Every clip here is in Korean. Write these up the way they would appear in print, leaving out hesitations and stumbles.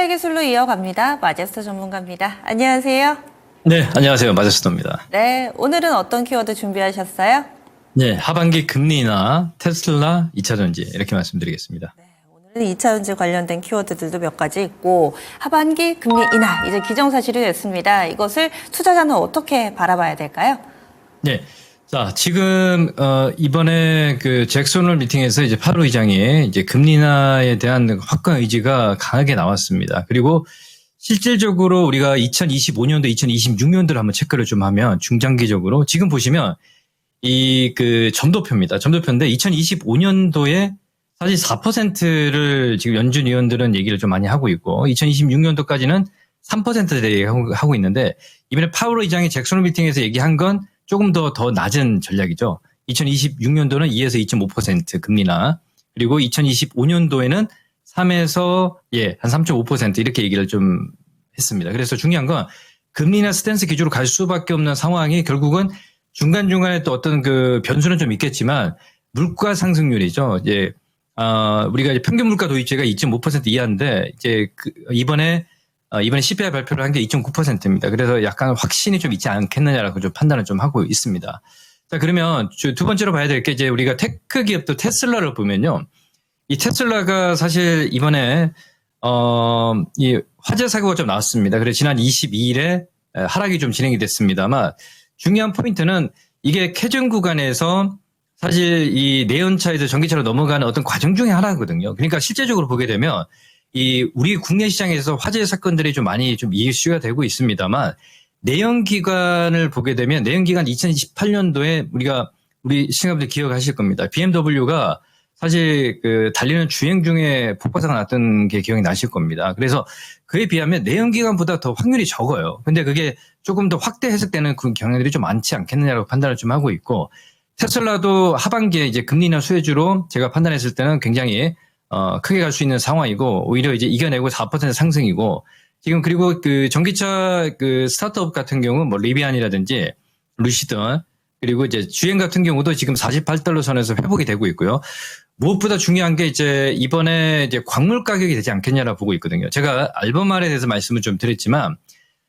투자의 기술로 이어갑니다. 마제스터 전문가입니다. 안녕하세요. 네, 안녕하세요. 마제스터입니다. 네, 오늘은 어떤 키워드 준비하셨어요? 네, 하반기 금리나 테슬라, 2차전지 이렇게 말씀드리겠습니다. 네, 오늘은 2차전지 관련된 키워드들도 몇 가지 있고 하반기 금리 인하 이제 기정사실이 됐습니다. 이것을 투자자는 어떻게 바라봐야 될까요? 네, 자 지금 이번에 그 잭슨 홀 미팅에서 이제 파월 의장이 이제 금리 인하에 대한 확고한 의지가 강하게 나왔습니다. 그리고 실질적으로 우리가 2025년도, 2026년도를 한번 체크를 좀 하면 중장기적으로 지금 보시면 이 그 점도표입니다. 점도표인데 2025년도에 사실 4%를 지금 연준 위원들은 얘기를 좀 많이 하고 있고 2026년도까지는 3%대 하고 있는데 이번에 파월 의장이 잭슨 홀 미팅에서 얘기한 건 조금 더 낮은 전략이죠. 2026년도는 2에서 2.5% 금리나 그리고 2025년도에는 3에서 한 3.5% 이렇게 얘기를 좀 했습니다. 그래서 중요한 건 금리나 스탠스 기조로 갈 수밖에 없는 상황이 결국은 중간중간에 또 어떤 그 변수는 좀 있겠지만 물가 상승률이죠. 우리가 이제 평균 물가 도입제가 2.5% 이하인데 이번에 CPI 발표를 한 게 2.9%입니다. 그래서 약간 확신이 좀 있지 않겠느냐라고 좀 판단을 좀 하고 있습니다. 자, 그러면 두 번째로 봐야 될 게 이제 우리가 테크 기업도 테슬라를 보면요. 이 테슬라가 사실 이번에 이 화재 사고가 좀 나왔습니다. 그래서 지난 22일에 하락이 좀 진행이 됐습니다만 중요한 포인트는 이게 캐전 구간에서 사실 이 내연차에서 전기차로 넘어가는 어떤 과정 중에 하나거든요. 그러니까 실제적으로 보게 되면 이 우리 국내 시장에서 화재 사건들이 좀 많이 좀 이슈가 되고 있습니다만 내연기관을 보게 되면 내연기관 2028년도에 우리 시청자분들 기억하실 겁니다. BMW가 사실 그 달리는 주행 중에 폭발사가 났던 게 기억이 나실 겁니다. 그래서 그에 비하면 내연기관보다 더 확률이 적어요. 근데 그게 조금 더 확대 해석되는 그 경향들이 좀 많지 않겠느냐라고 판단을 좀 하고 있고 테슬라도 하반기에 이제 금리나 수혜주로 제가 판단했을 때는 굉장히 크게 갈 수 있는 상황이고 오히려 이제 이겨내고 4% 상승이고 지금 그리고 그 전기차 그 스타트업 같은 경우 뭐 리비안이라든지 루시드 그리고 이제 주행 같은 경우도 지금 48달러 선에서 회복이 되고 있고요. 무엇보다 중요한 게 이제 이번에 이제 광물 가격이 되지 않겠냐라고 보고 있거든요. 제가 알베말에 대해서 말씀을 좀 드렸지만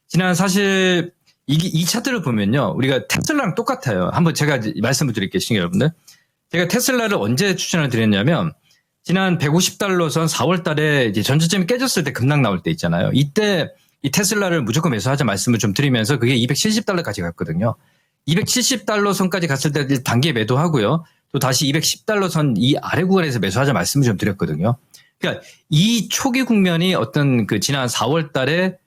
지난 사실 이 차트를 보면요. 우리가 테슬라랑 똑같아요. 한번 제가 말씀을 드릴게요. 시청자 여러분들. 제가 테슬라를 언제 추천을 드렸냐면 지난 150달러 선 4월 달에 이제 전저점이 깨졌을 때 급락 나올 때 있잖아요. 이때 이 테슬라를 무조건 매수하자 말씀을 좀 드리면서 그게 270달러까지 갔거든요. 270달러 선까지 갔을 때 단기에 매도하고요. 또 다시 210달러 선 이 아래 구간에서 매수하자 말씀을 좀 드렸거든요. 그러니까 이 초기 국면이 어떤 그 지난 4월 달에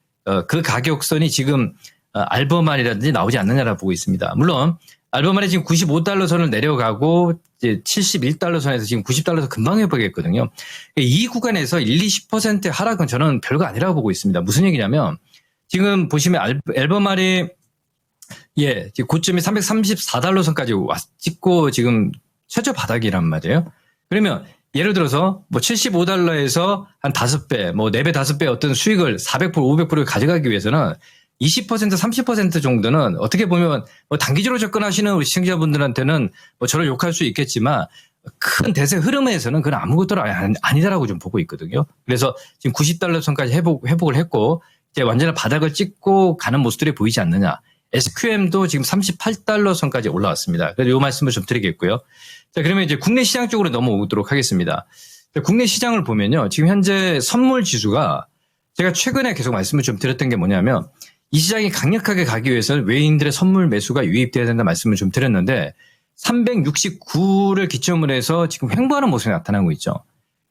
그 가격선이 지금 알버말이라든지 나오지 않느냐라고 보고 있습니다. 물론 알버말이 지금 95달러 선을 내려가고 이제 71달러 선에서 지금 90달러 선 금방 회복했거든요. 이 구간에서 1-20% 하락은 저는 별거 아니라고 보고 있습니다. 무슨 얘기냐면 지금 보시면 알버말이 지금 고점이 334달러 선까지 찍고 지금 최저 바닥이란 말이에요. 그러면 예를 들어서 뭐 75달러에서 한 5배, 뭐 4배, 5배 어떤 수익을 400%, 500%를 가져가기 위해서는 20%, 30% 정도는 어떻게 보면 뭐 단기적으로 접근하시는 우리 시청자분들한테는 뭐 저를 욕할 수 있겠지만 큰 대세 흐름에서는 그건 아무것도 아니다라고 좀 보고 있거든요. 그래서 지금 90달러 선까지 회복을 했고 이제 완전한 바닥을 찍고 가는 모습들이 보이지 않느냐. SQM도 지금 38달러 선까지 올라왔습니다. 그래서 이 말씀을 좀 드리겠고요. 자, 그러면 이제 국내 시장 쪽으로 넘어오도록 하겠습니다. 국내 시장을 보면요. 지금 현재 선물 지수가 제가 최근에 계속 말씀을 좀 드렸던 게 뭐냐면 이 시장이 강력하게 가기 위해서는 외인들의 선물 매수가 유입돼야 된다 말씀을 좀 드렸는데 369를 기점으로 해서 지금 횡보하는 모습이 나타나고 있죠.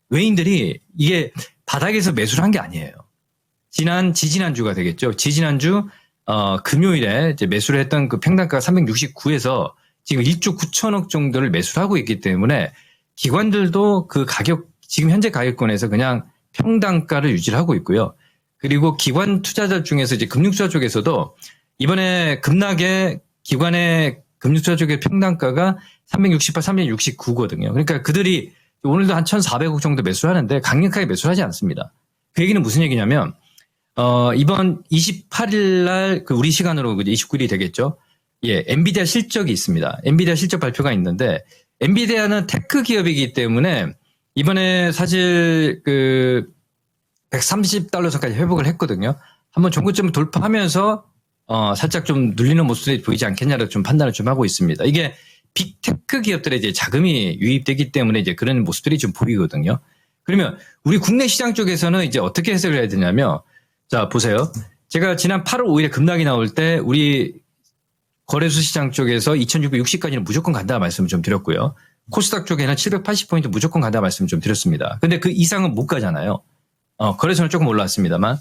외인들이 이게 바닥에서 매수를 한 게 아니에요. 지지난주가 되겠죠. 지지난주 금요일에 이제 매수를 했던 그 평단가가 369에서 지금 1조 9천억 정도를 매수를 하고 있기 때문에 기관들도 그 지금 현재 가격권에서 그냥 평단가를 유지를 하고 있고요. 그리고 기관 투자자 중에서 이제 금융투자 쪽에서도 이번에 급락에 기관의 금융투자 쪽의 평단가가 368, 369거든요. 그러니까 그들이 오늘도 한 1,400억 정도 매수를 하는데 강력하게 매수를 하지 않습니다. 그 얘기는 무슨 얘기냐면 이번 28일 날 그 우리 시간으로 29일이 되겠죠. 엔비디아 실적이 있습니다. 엔비디아 실적 발표가 있는데 엔비디아는 테크 기업이기 때문에 이번에 사실 130달러 선까지 회복을 했거든요. 한번 종고점을 돌파하면서 살짝 좀 눌리는 모습이 보이지 않겠냐라고 좀 판단을 좀 하고 있습니다. 이게 빅테크 기업들의 이제 자금이 유입되기 때문에 이제 그런 모습들이 좀 보이거든요. 그러면 우리 국내 시장 쪽에서는 이제 어떻게 해석을 해야 되냐면, 자 보세요. 제가 지난 8월 5일에 급락이 나올 때 우리 거래소 시장 쪽에서 2660까지는 무조건 간다 말씀을 좀 드렸고요. 코스닥 쪽에는 780포인트 무조건 간다 말씀을 좀 드렸습니다. 근데 그 이상은 못 가잖아요. 거래소는 조금 올라왔습니다만.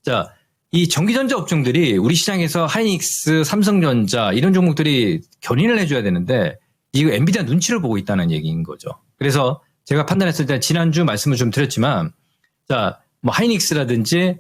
자, 이 전기전자 업종들이 우리 시장에서 하이닉스, 삼성전자 이런 종목들이 견인을 해줘야 되는데 이거 엔비디아 눈치를 보고 있다는 얘기인 거죠. 그래서 제가 판단했을 때 지난주 말씀을 좀 드렸지만, 자, 뭐 하이닉스라든지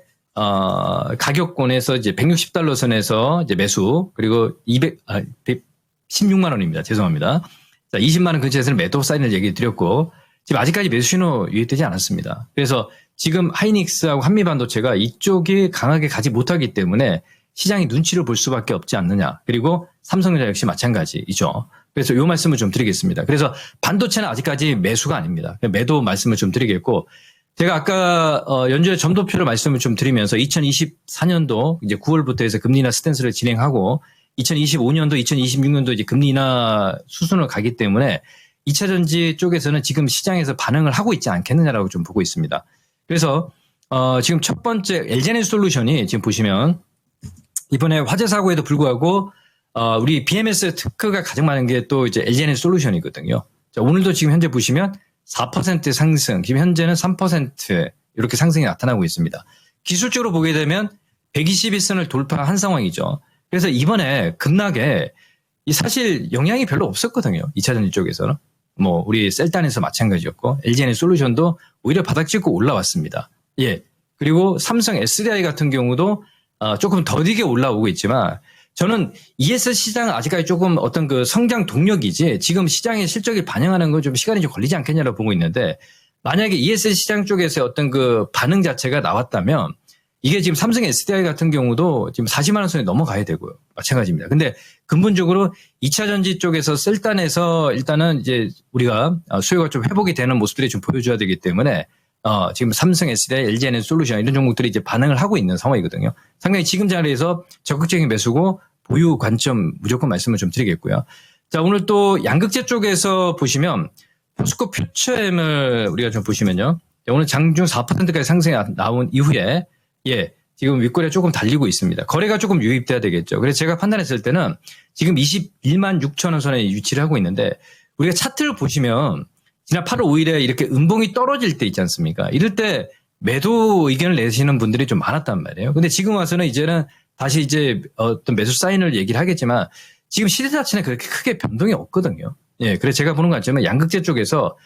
가격권에서 이제 160달러 선에서 이제 매수, 그리고 116만 원입니다. 죄송합니다. 자, 20만 원 근처에서는 매도 사인을 얘기 드렸고, 지금 아직까지 매수 신호 유입되지 않았습니다. 그래서 지금 하이닉스하고 한미반도체가 이쪽이 강하게 가지 못하기 때문에 시장이 눈치를 볼 수밖에 없지 않느냐. 그리고 삼성전자 역시 마찬가지이죠. 그래서 이 말씀을 좀 드리겠습니다. 그래서 반도체는 아직까지 매수가 아닙니다. 매도 말씀을 좀 드리겠고, 제가 아까 연준의 점도표를 말씀을 좀 드리면서 2024년도 이제 9월부터 해서 금리 인하 스탠스를 진행하고 2025년도, 2026년도 이제 금리 인하 수순을 가기 때문에 2차 전지 쪽에서는 지금 시장에서 반응을 하고 있지 않겠느냐라고 좀 보고 있습니다. 그래서 지금 첫 번째 LG에너지솔루션이 지금 보시면 이번에 화재 사고에도 불구하고 우리 BMS 특허가 가장 많은 게 또 이제 LG에너지솔루션이거든요. 자, 오늘도 지금 현재 보시면 4% 상승, 지금 현재는 3% 이렇게 상승이 나타나고 있습니다. 기술적으로 보게 되면 121선을 돌파한 상황이죠. 그래서 이번에 급락에 사실 영향이 별로 없었거든요. 2차 전지 쪽에서는. 뭐 우리 셀단에서 마찬가지였고 LG에너지솔루션도 오히려 바닥 찍고 올라왔습니다. 예. 그리고 삼성 SDI 같은 경우도 조금 더디게 올라오고 있지만 저는 ES 시장은 아직까지 조금 어떤 그 성장 동력이지 지금 시장의 실적이 반영하는 건 좀 시간이 좀 걸리지 않겠냐라고 보고 있는데, 만약에 ES 시장 쪽에서 어떤 그 반응 자체가 나왔다면 이게 지금 삼성 SDI 같은 경우도 지금 40만 원 선에 넘어가야 되고요. 마찬가지입니다. 근데 근본적으로 2차 전지 쪽에서 셀단에서 일단은 이제 우리가 수요가 좀 회복이 되는 모습들이 좀 보여줘야 되기 때문에 지금 삼성 SDI, LG에너지솔루션 이런 종목들이 이제 반응을 하고 있는 상황이거든요. 상당히 지금 자리에서 적극적인 매수고 보유 관점 무조건 말씀을 좀 드리겠고요. 자, 오늘 또 양극재 쪽에서 보시면 포스코 퓨처엠을 우리가 좀 보시면요. 오늘 장중 4%까지 상승이 나온 이후에 예, 지금 윗꼬리가 조금 달리고 있습니다. 거래가 조금 유입돼야 되겠죠. 그래서 제가 판단했을 때는 지금 21만 6천 원 선에 위치를 하고 있는데, 우리가 차트를 보시면 지난 8월 5일에 이렇게 음봉이 떨어질 때 있지 않습니까? 이럴 때 매도 의견을 내시는 분들이 좀 많았단 말이에요. 근데 지금 와서는 이제는 다시 이제 어떤 매수 사인을 얘기를 하겠지만 지금 시대 자체는 그렇게 크게 변동이 없거든요. 예, 그래서 제가 보는 관점은 양극재 쪽에서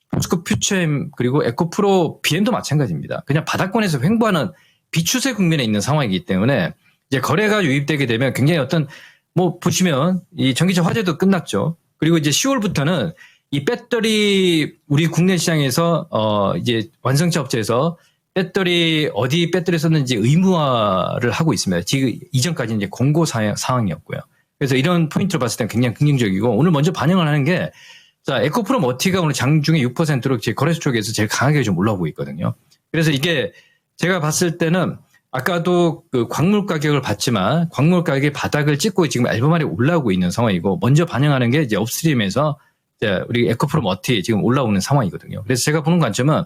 포스코 퓨처엠 그리고 에코프로 BM도 마찬가지입니다. 그냥 바닥권에서 횡보하는 비추세 국면에 있는 상황이기 때문에 이제 거래가 유입되게 되면 굉장히 어떤 뭐 보시면 이 전기차 화재도 끝났죠. 그리고 이제 10월부터는 이 배터리 우리 국내 시장에서 이제 완성차 업체에서 배터리 어디 배터리 썼는지 의무화를 하고 있습니다. 지금 이전까지는 이제 공고 상황이었고요. 그래서 이런 포인트로 봤을 때는 굉장히 긍정적이고, 오늘 먼저 반영을 하는 게 자, 에코프로 머티가 오늘 장중에 6%로 제 거래소 쪽에서 제일 강하게 좀 올라오고 있거든요. 그래서 이게 제가 봤을 때는 아까도 그 광물 가격을 봤지만 광물 가격이 바닥을 찍고 지금 앨범알이 올라오고 있는 상황이고, 먼저 반영하는 게 이제 업스트림에서 이제 우리 에코프로 머티 지금 올라오는 상황이거든요. 그래서 제가 보는 관점은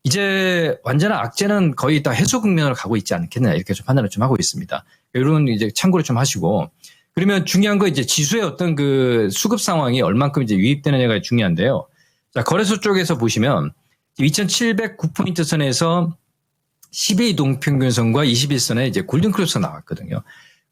이제 완전한 악재는 거의 다 해소 국면으로 가고 있지 않겠냐, 이렇게 좀 판단을 좀 하고 있습니다. 이런 이제 참고를 좀 하시고, 그러면 중요한 거 이제 지수의 어떤 그 수급 상황이 얼만큼 이제 유입되느냐가 중요한데요. 자, 거래소 쪽에서 보시면 2709포인트 선에서 12 동평균선과 21선에 이제 골든크로스가 나왔거든요.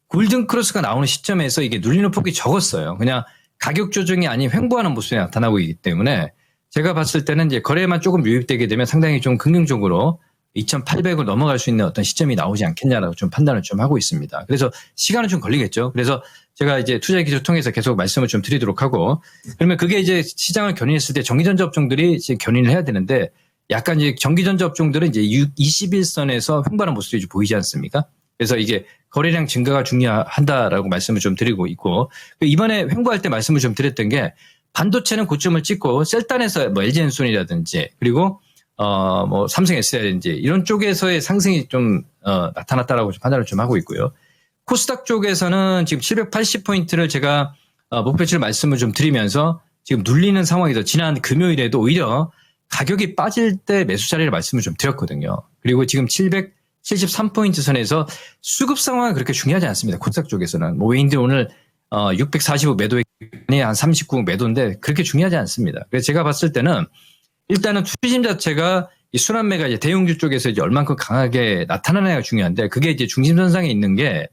골든크로스가 나오는 시점에서 이게 눌리는 폭이 적었어요. 그냥 가격 조정이 아닌 횡보하는 모습이 나타나고 있기 때문에 제가 봤을 때는 이제 거래만 조금 유입되게 되면 상당히 좀 긍정적으로 2,800을 넘어갈 수 있는 어떤 시점이 나오지 않겠냐라고 좀 판단을 좀 하고 있습니다. 그래서 시간은 좀 걸리겠죠. 그래서 제가 이제 투자 기술 통해서 계속 말씀을 좀 드리도록 하고, 그러면 그게 이제 시장을 견인했을 때 전기전자 업종들이 이제 견인을 해야 되는데, 약간 이제 전기전자 업종들은 이제 21선에서 횡보하는 모습이 좀 보이지 않습니까? 그래서 이게 거래량 증가가 중요하다라고 말씀을 좀 드리고 있고, 이번에 횡보할 때 말씀을 좀 드렸던 게 반도체는 고점을 찍고 셀단에서 뭐 LG엔손이라든지 그리고 뭐 삼성 SDI라든지 이런 쪽에서의 상승이 좀 나타났다라고 판단을 좀 하고 있고요. 코스닥 쪽에서는 지금 780포인트를 제가 목표치를 말씀을 좀 드리면서 지금 눌리는 상황이죠. 지난 금요일에도 오히려 가격이 빠질 때 매수 자리를 말씀을 좀 드렸거든요. 그리고 지금 773포인트 선에서 수급 상황은 그렇게 중요하지 않습니다. 코스닥 쪽에서는. 뭐 외인들 오늘 645 매도에 한 39 매도인데 그렇게 중요하지 않습니다. 그래서 제가 봤을 때는 일단은 투심 자체가 이 순환매가 이제 대형주 쪽에서 이제 얼만큼 강하게 나타나느냐가 중요한데 그게 이제 중심선상에 있는 게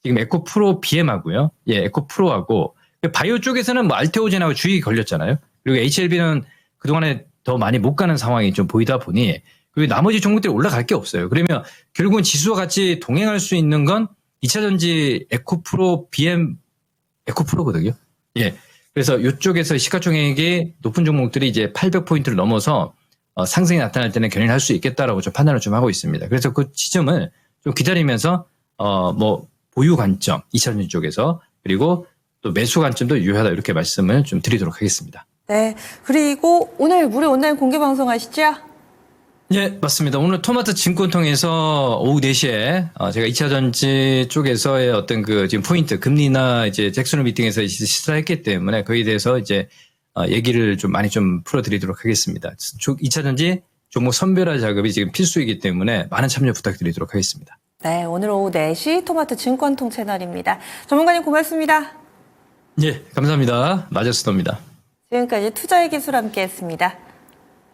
지금 에코프로 BM하고요. 예, 에코프로하고 바이오 쪽에서는 뭐 알테오젠하고 주식이 걸렸잖아요. 그리고 HLB는 그동안에 더 많이 못 가는 상황이 좀 보이다 보니 그리고 나머지 종목들이 올라갈 게 없어요. 그러면 결국은 지수와 같이 동행할 수 있는 건 2차전지 에코프로 BM 에코프로거든요. 예. 그래서 이쪽에서 시가총액이 높은 종목들이 이제 800포인트를 넘어서 상승이 나타날 때는 견인할 수 있겠다라고 좀 판단을 좀 하고 있습니다. 그래서 그 지점을 좀 기다리면서 뭐 보유 관점 2차전지 쪽에서 그리고 또 매수 관점도 유효하다 이렇게 말씀을 좀 드리도록 하겠습니다. 네. 그리고 오늘 무료 온라인 공개 방송 하시죠? 예, 맞습니다. 오늘 토마토 증권 통해서 오후 4시에 제가 2차전지 쪽에서의 어떤 그 지금 포인트, 금리나 이제 잭슨홀 미팅에서 시사했기 때문에 거기에 대해서 이제 얘기를 좀 많이 좀 풀어드리도록 하겠습니다. 2차전지 종목 선별화 작업이 지금 필수이기 때문에 많은 참여 부탁드리도록 하겠습니다. 네. 오늘 오후 4시 토마토 증권통 채널입니다. 전문가님 고맙습니다. 예, 감사합니다. 마저스도입니다. 지금까지 투자의 기술 함께했습니다.